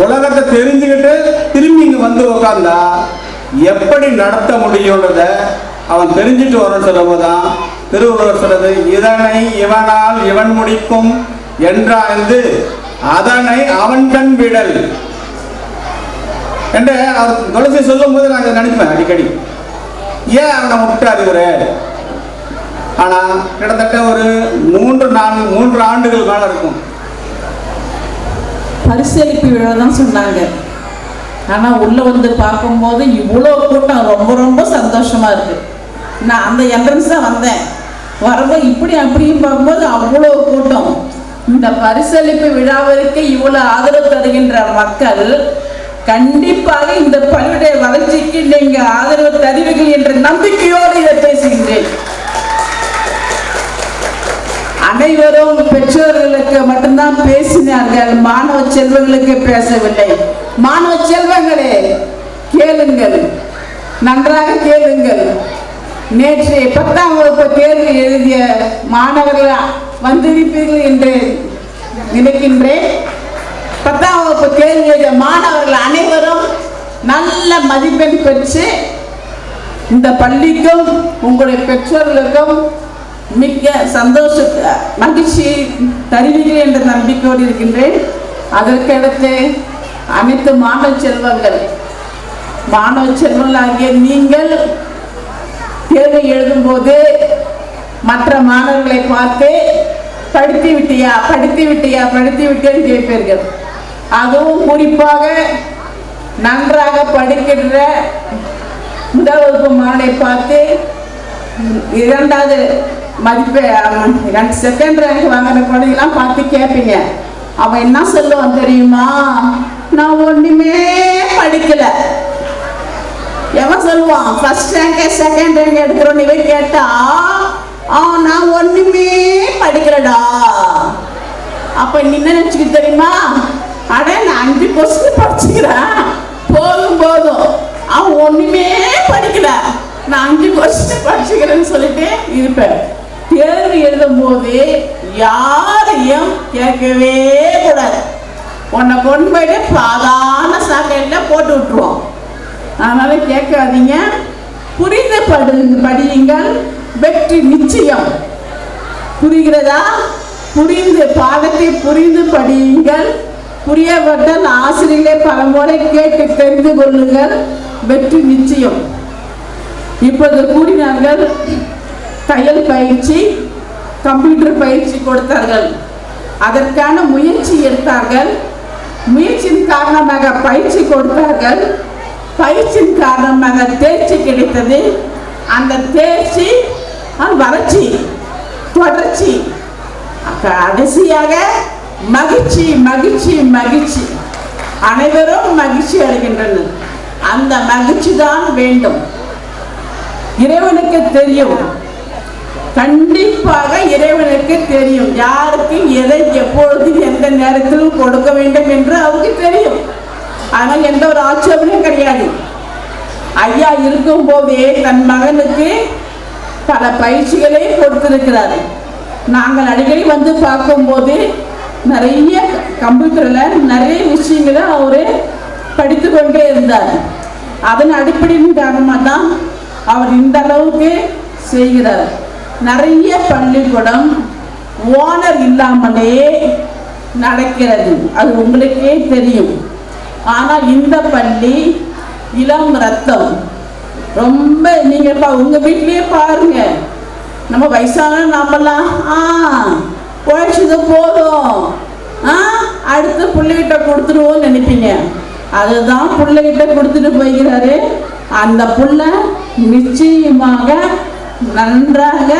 உலகத்தை தெரிஞ்சுக்கிட்டு திரும்பி இங்கே வந்து உட்காந்தா எப்படி நடத்த முடியும்ன்றத அவன் தெரிஞ்சுட்டு வரணும்னு சொல்லும் போதுதான் திருவள்ளுவர் சொல்றது, இதனை இவனால் இவன் முடிக்கும் என்றாய்ந்து அதனை அவன் கண் விடல் என்று அவர் துளசி சொல்லும் போது நாங்கள் நினைப்பேன் அடிக்கடி, ஏன் அவனை விட்டார் இவரு? ஆனா கிட்டத்தட்ட ஒரு 3 ஆண்டுகள் மேல இருக்கும். பரிசளிப்பு விழா தான் சொன்னாங்க. ஆனா உள்ள வந்து பார்க்கும்போது இவ்வளோ கூட்டம் ரொம்ப ரொம்ப சந்தோஷமா இருக்கு. நான் அந்த என்ட்ரன்ஸ் தான் வந்தேன், வரும்போது இப்படி அப்படியும் பார்க்கும்போது அவ்வளோ கூட்டம். இந்த பரிசளிப்பு விழாவிற்கு இவ்வளோ ஆதரவு தருகின்ற மக்கள் கண்டிப்பாக இந்த பள்ளியுடைய வளர்ச்சிக்கு நீங்க ஆதரவு தருவீர்கள் என்ற நம்பிக்கையோடு இதை பேசுகின்றேன். அனைவரும் பெற்றோர்களுக்கு மட்டும்தான் பேசினார்கள், மாணவ செல்வங்களுக்கு பேசவில்லை. மாணவ செல்வங்களே கேளுங்கள், நன்றாக கேளுங்கள். நேற்று 10ஆம் வகுப்பு தேர்வு எழுதிய மாணவர்கள் வந்திருப்பீர்கள் என்று நினைக்கின்றேன். 10ஆம் வகுப்பு தேர்வு எழுதிய மாணவர்கள் அனைவரும் நல்ல மதிப்பெண் பெற்று இந்த பள்ளிக்கும் உங்களுடைய பெற்றோர்களுக்கும் மிக்க சந்தோஷ மகிழ்ச்சி தருவீர்கள் என்ற நம்பிக்கையோடு இருக்கின்றேன். அதற்கடுத்து அனைத்து மாணவ செல்வங்களாகிய நீங்கள் தேர்வை எழுதும்போது மற்ற மாணவர்களை பார்த்து படித்து விட்டியான்னு கேட்பீர்கள். அதுவும் குறிப்பாக நன்றாக படிக்கின்ற முதல் வகுப்பு மாணவனை பார்த்து 2வது மதிப்பு 2nd ரேங்க் வாங்கின குழந்தைங்களாம் பார்த்து கேட்பீங்க. அவன் என்ன சொல்லுவான் தெரியுமா? நான் ஒண்ணுமே படிக்கல. எவன் சொல்லுவான்? 1st ரேங்க் 2nd ரேங்க் எடுக்கிறோன்னு இவன் கேட்டா நான் ஒண்ணுமே படிக்கலடா. அப்ப நீ என்ன நினைச்சுக்க தெரியுமா? அட நான் 5 கொஸ்டின் படிச்சுக்கிறேன், போதும். அவன் ஒண்ணுமே படிக்கல, நான் 5 கொஸ்டின் படிச்சுக்கிறேன்னு சொல்லிட்டு இருப்பேன். தேர்வு எழுதும் போது யாரையும் கேட்கவே கூடாது. உன்னை கொண்டு போயிட்டு சாதாரண சாக்கையில் போட்டு விட்டுருவோம். அதனால கேட்காதீங்க, புரிந்து படியுங்கள், வெற்றி நிச்சயம். புரிகிறதா? பாடத்தை புரிந்து படியுங்கள். புரியப்பட்டால் ஆசிரியர்களே பல முறை கேட்டு தெரிந்து கொள்ளுங்கள், வெற்றி நிச்சயம். இப்போது கூறினார்கள் தையல் பயிற்சி, கம்ப்யூட்டர் பயிற்சி கொடுத்தார்கள். அதற்கான முயற்சி எடுத்தார்கள். முயற்சியின் காரணமாக பயிற்சி கொடுத்தார்கள். பயிற்சியின் காரணமாக தேர்ச்சி கிடைத்தது. அந்த தேர்ச்சி வளர்ச்சி, தொடர்ச்சி, கடைசியாக மகிழ்ச்சி. அனைவரும் மகிழ்ச்சி அடைகின்றனர். அந்த மகிழ்ச்சி தான் வேண்டும். இறைவனுக்கு தெரியும், கண்டிப்பாக இறைவனுக்கு தெரியும் யாருக்கு எதை எப்பொழுது எந்த நேரத்திலும் கொடுக்க வேண்டும் என்று அவருக்கு தெரியும். ஆனால் எந்த ஒரு ஆட்சேபனையும் கிடையாது. ஐயா இருக்கும் போதே தன் மகனுக்கு பல பயிற்சிகளை கொடுத்திருக்கிறார். நாங்கள் அடிக்கடி வந்து பார்க்கும்போது நிறைய கம்ப்யூட்டரில் நிறைய விஷயங்களை அவரு படித்து கொண்டே இருந்தார். அதன் அடிப்படையின் காரணமாக தான் அவர் இந்த அளவுக்கு செய்கிறார். நிறைய பள்ளிக்கூடம் ஓனர் இல்லாமலே நடக்கிறது, அது உங்களுக்கே தெரியும். ஆனால் இந்த பள்ளி இளம் ரத்தம். ரொம்ப நீங்கள் உங்கள் வீட்லேயே பாருங்க, நம்ம வயசான நாமெல்லாம் உழைச்சது போதும், அடுத்து பிள்ளைகிட்ட கொடுத்துருவோம்னு நினைப்பீங்க. அதுதான் பிள்ளைகிட்ட கொடுத்துட்டு போய்கிறாரு. அந்த பிள்ளை நிச்சயமாக நன்றாக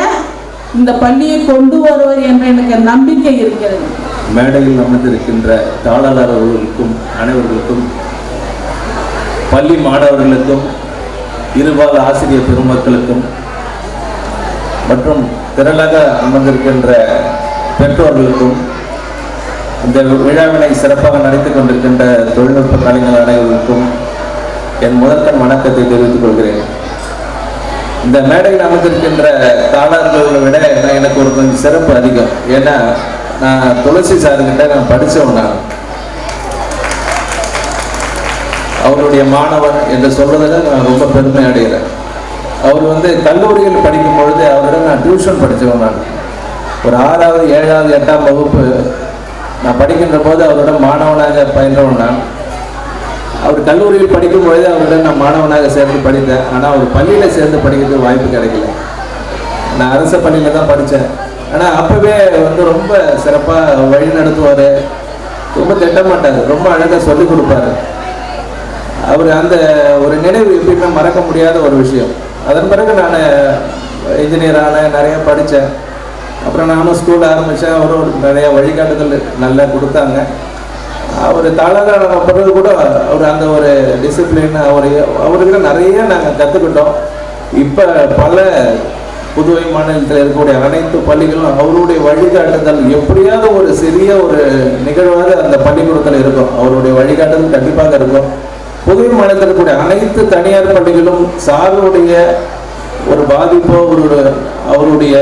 இந்த பள்ளியை கொண்டு வருவார் என்ற எனக்கு நம்பிக்கை இருக்கிறது. மேடையில் அமர்ந்திருக்கின்ற தாளர் அவர்களுக்கும் அனைவர்களுக்கும், பள்ளி மாணவர்களுக்கும், இருபால் ஆசிரியர் பெருமக்களுக்கும் மற்றும் திரளாக அமர்ந்திருக்கின்ற பெற்றோர்களுக்கும், இந்த விழாவினை சிறப்பாக நடத்திக் கொண்டிருக்கின்ற தொழில்நுட்ப கலைஞர் அனைவருக்கும் என் முதற்கண் வணக்கத்தை தெரிவித்துக் கொள்கிறேன். இந்த மேடையில் அமர்ந்திருக்கின்ற தாளர்களை விட எனக்கு ஒரு கொஞ்சம் சிறப்பு அதிகம். ஏன்னா நான் துளசி சாருக்கிட்ட நான் படித்தவன். நான் அவருடைய மாணவன் என்று சொல்றதில் நான் ரொம்ப பெருமை அடைகிறேன். அவர் கல்லூரியில் படிக்கும் பொழுது அவரிடம் நான் டியூஷன் படித்தவன். நான் ஒரு 6வது 7வது 8ஆம் வகுப்பு நான் படிக்கின்ற போது அவரிடம் மாணவனாக பயின்றவன். நான் அவர் கல்லூரியில் படிக்கும் பொழுது அவரிடம் நான் மாணவனாக சேர்ந்து படித்தேன். ஆனால் அவர் பள்ளியில் சேர்ந்து படிக்கிறதுக்கு வாய்ப்பு கிடைக்கல. நான் அரசு பள்ளியில் தான் படித்தேன். ஆனால் அப்போவே ரொம்ப சிறப்பாக வழி நடத்துவார், ரொம்ப திட்டமாட்டார், ரொம்ப அழகாக சொல்லிக் கொடுப்பார். அவர் அந்த ஒரு நினைவு எப்பயுமே மறக்க முடியாத ஒரு விஷயம். அதன் பிறகு நான் இன்ஜினியரான நிறைய படித்தேன். அப்புறம் நானும் ஸ்கூல் ஆரம்பித்தேன். அவரும் நிறைய வழிகாட்டுதல் நல்லா கொடுத்தாங்க. அவர் தாளரான பிறகு கூட அவர் அந்த ஒரு டிசிப்ளின் அவர்கிட்ட நிறைய நாங்கள் கற்றுக்கிட்டோம். இப்போ பல புதுவை மாநிலத்தில் இருக்கக்கூடிய அனைத்து பள்ளிகளும் அவருடைய வழிகாட்டுதல் எப்படியாவது ஒரு சிறிய ஒரு நிகழ்வாக அந்த பள்ளிக்கூடத்தில் இருக்கும். அவருடைய வழிகாட்டுதல் கண்டிப்பாக இருக்கும். புதுவை மாநிலத்தில் இருக்கக்கூடிய அனைத்து தனியார் பள்ளிகளும் சாருடைய ஒரு பாதிப்போ அவருடைய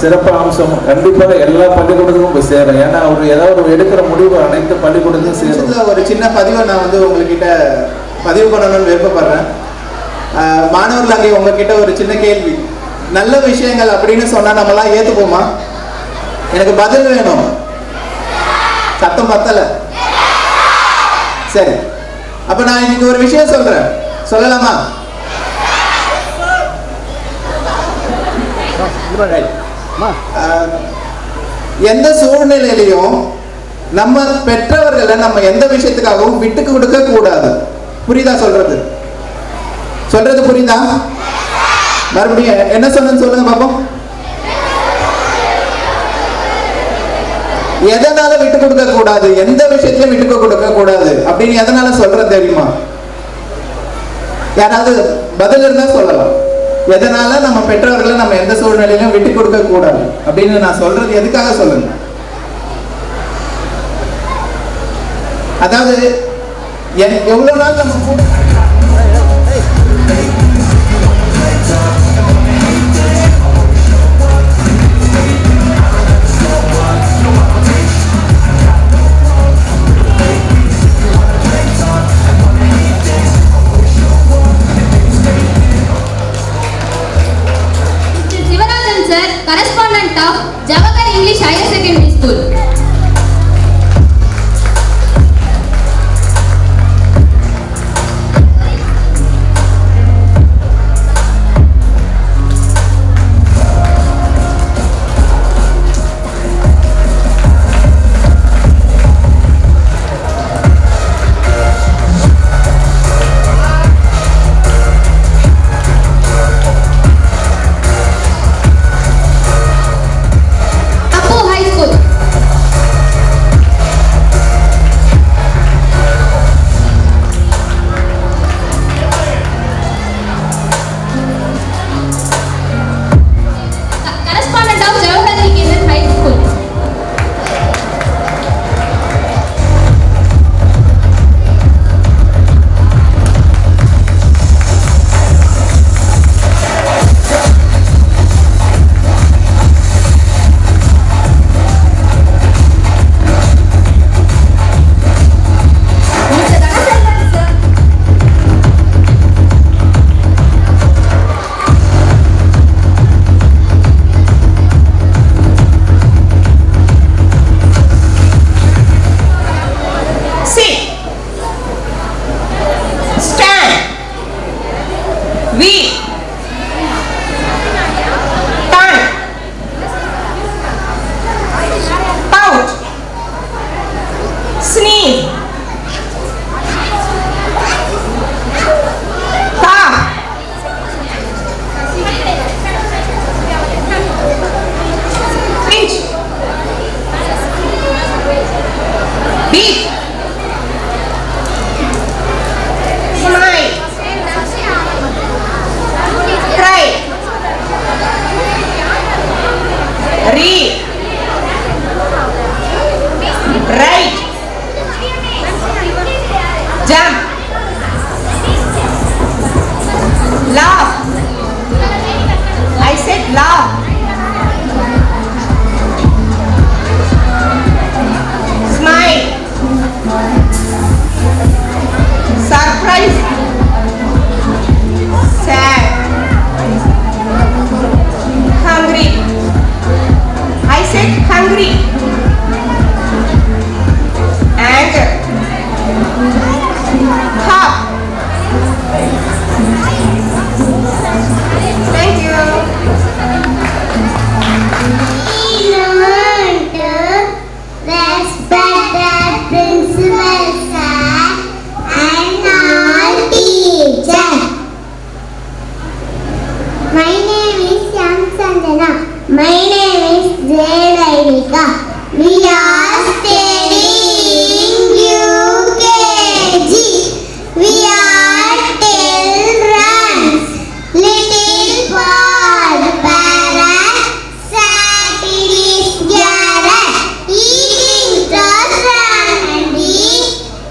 சிறப்பு அம்சம் கண்டிப்பாக எல்லா பள்ளிக்கூடத்துக்கும் போய் சேரும். ஏன்னா அவர் ஏதாவது ஒரு எடுக்கிற முடிவு அனைத்து பள்ளிக்கூடத்துக்கும் சேரும். ஒரு சின்ன பதிவை நான் உங்ககிட்ட பதிவு பண்ணணும்னு விருப்பப்படுறேன். மாணவர்கள் அங்கே உங்ககிட்ட ஒரு சின்ன கேள்வி. நல்ல விஷயங்கள் அப்படின்னு சொன்னா நம்மளாம் ஏத்துப்போமா? எனக்கு பதில் வேணும். சத்தம் பத்தல. சரி, அப்ப நான் இன்னைக்கு ஒரு விஷயம் சொல்றேன், சொல்லலாமா? எந்த சூழ்நிலையிலையும் நம்ம பெற்றவர்களை நம்ம எந்த விஷயத்துக்காகவும் விட்டு கொடுக்க கூடாது. புரியுதா? சொல்றது புரியுதா? மறுபடியும் என்ன சொன்னு சொல்லுங்க பாப்போம். எதனால விட்டு கொடுக்க கூடாது, எந்த விஷயத்திலும் விட்டு கொடுக்க கூடாது அப்படின்னு எதனால சொல்றது தெரியுமா? யாராவது பதில் இருந்தா சொல்லலாம். எதனால நம்ம பெற்றோர்களை நம்ம எந்த சூழ்நிலையிலும் விட்டு கொடுக்க கூடாது அப்படின்னு நான் சொல்றது எதுக்காக சொல்லுங்க. அதாவது எவ்வளவு நாள் நம்ம கூட correspondent of Javagar English Higher Secondary School. Jump. Laugh. I said laugh. Smile. Surprise. Sad. Hungry. I said hungry. Anger. Hop. Thank you. We learn to respect the principal sir and all teachers. My name is Yam Sandana. My name is Jayadika. We are studying UKG. We are children. Little Paul parrot sat in his garret, eating toast candy.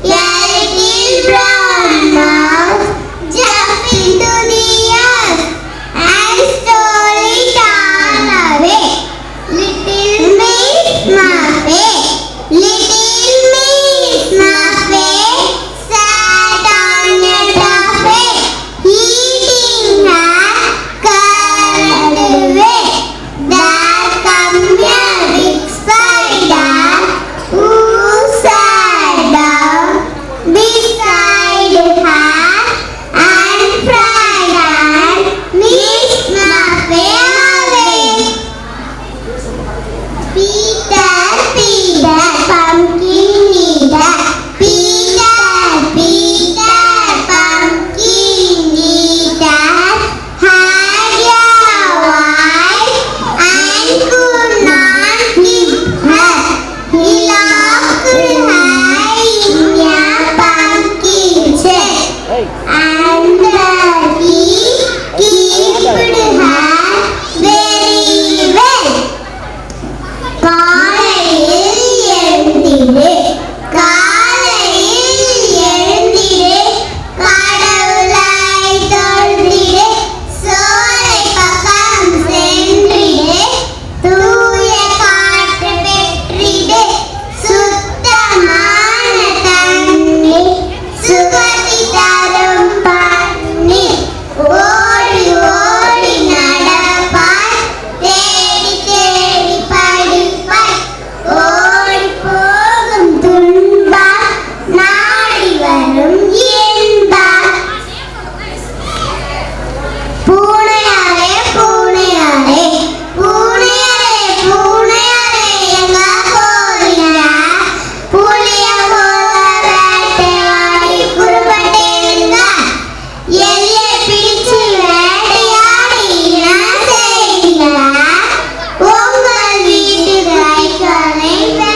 A little brown mouse jumped into the earth and stole it all away. Little Miss Muffet, Little Miss Muffet sat on a tuffet, eating her curled away. There comes a big spider who sat down beside her and frightened Miss Muffet away. Peter, Peter, pumpkin eater. Peter, Peter, pumpkin eater had a wife and could not keep her. He locked her in a pumpkin shed and he kept her very well. காலையில் எழுந்திரு கடவுளை தொழுதிடு, சோலை பக்கம் சென்றிடு, தூய காற்று பெற்றிடு, சுத்தமான தண்ணீர் சுகத்தை தரும் பன்னீர், ஓடி ஓடி நடப்பாய், தேடி தேடி படிப்பாய், ஓடி போகும் துன்பம் நாடி வரும் இன்பம். பூனையாரே பூனையாரே பூனையாரே பூனையாரே எங்க போறீங்க? புளிய போல வேட்டையாடி குறும்பட்டேங்க, எலியை பிடிச்சு வேட்டையாடி என்ன செய்யுங்க? உங்கள் வீட்டு கைகளை வேட்டை.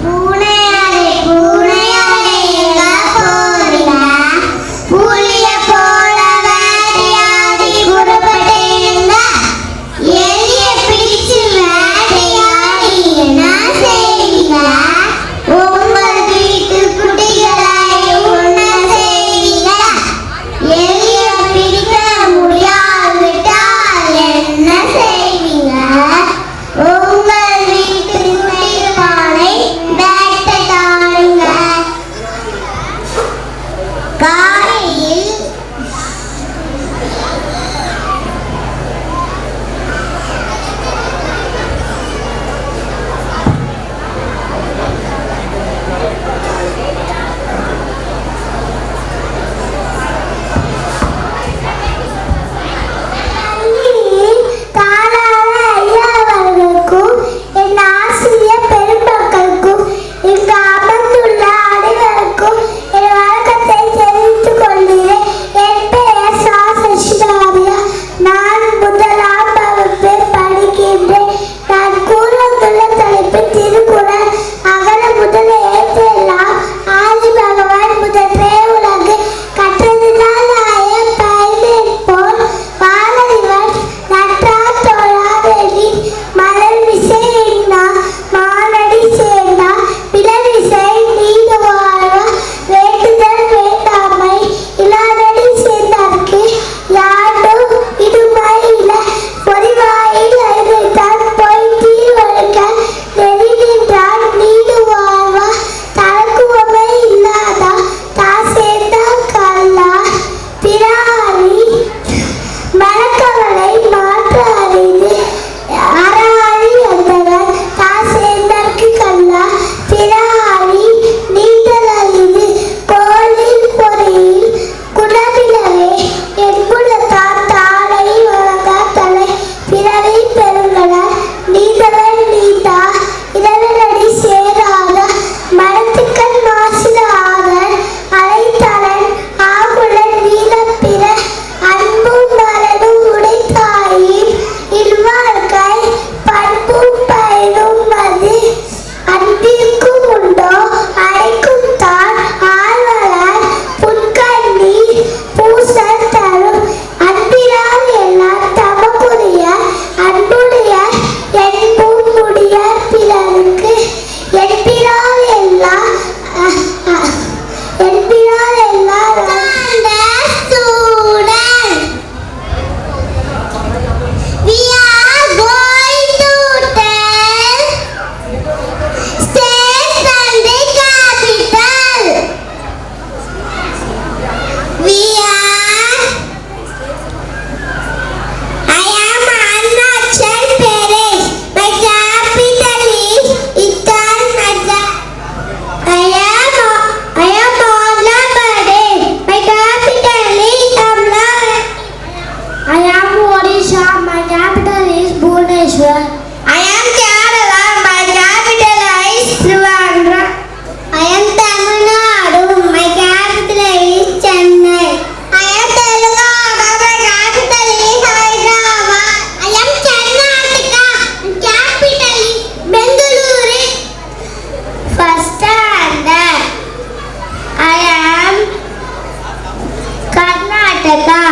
பூனையாரே பூனையாரே எங்க போறீங்க? புளிய போல வேட்டையாடி குறும்பட்டேங்க, எலியை பிடிச்சு வேட்டையாடி என்ன செய்யுங்க? உங்கள் வீட்டு குட்டிகளை உண்ண செய்யுங்க. எலியை பிடிக்க முடியாவிட்டால் என்ன செய்வீங்க? உங்கள் வீட்டு குட்டிகளை வேட்டையாடுங்க. காலையில் தாளாள ஐயா அவர்களுக்கும் என் ஆசிரியர் பெருமக்களுக்கும் இங்கு அமர்ந்துள்ள அனைவருக்கும் என் வணக்கத்தை தெரிவித்துக் the